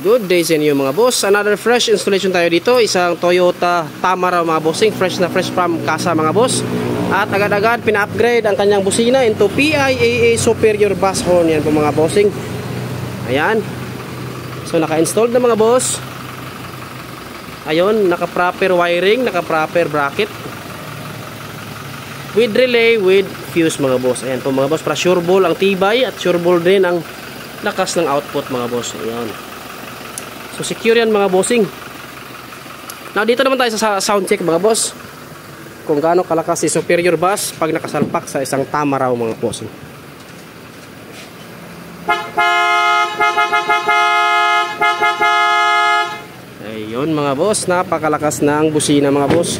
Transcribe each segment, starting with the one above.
Good day sa inyo mga boss. Another fresh installation tayo dito. Isang Toyota Tamaraw mga bossing. Fresh na fresh from casa mga boss. At agad-agad pina-upgrade ang kanyang busina into PIAA Superior Bass Horn. Yan po mga bossing. Ayan. So naka-installed na mga boss. Ayun, naka-proper wiring, naka-proper bracket. With relay, with fuse mga boss. Ayan po mga boss. Para sure ball ang tibay at sure ball din ang lakas ng output mga boss. Ayan. So secure yan mga bossing. Now dito naman tayo sa sound check mga boss. Kung gaano kalakas si Superior Bass pag nakasalpak sa isang Tamaraw mga bossing. Ayun mga boss, napakalakas ng busina mga boss.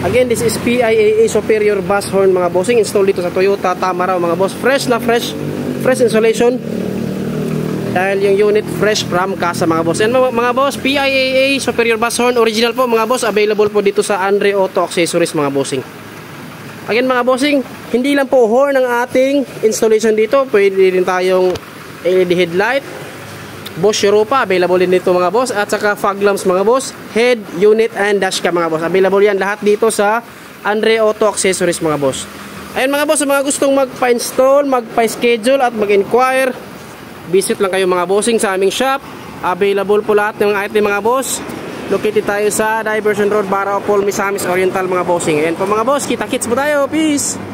Again, this is PIAA Superior Bass Horn mga bossing. Install dito sa Toyota Tamaraw mga boss. Fresh na fresh installation. Dahil yung unit fresh from casa mga boss. Yan mga boss, PIAA Superior Bass Horn original po mga boss. Available po dito sa Andre Auto Accessories mga bossing. Again mga bossing, hindi lang po horn ang ating installation dito. Pwede din tayong LED headlight, Bosch Europa, available din dito mga boss. At saka fog lamps mga boss, head, unit, and dashcam mga boss. Available yan lahat dito sa Andre Auto Accessories mga boss. Ayun mga boss, sa mga gustong magpa-install, magpa-schedule at mag-inquire, visit lang kayo mga bossing sa aming shop. Available po lahat ng item mga boss. Located tayo sa Diversion Road, Baraopol, Misamis Oriental mga bossing. Ayan po mga boss, kita-kits po tayo. Peace!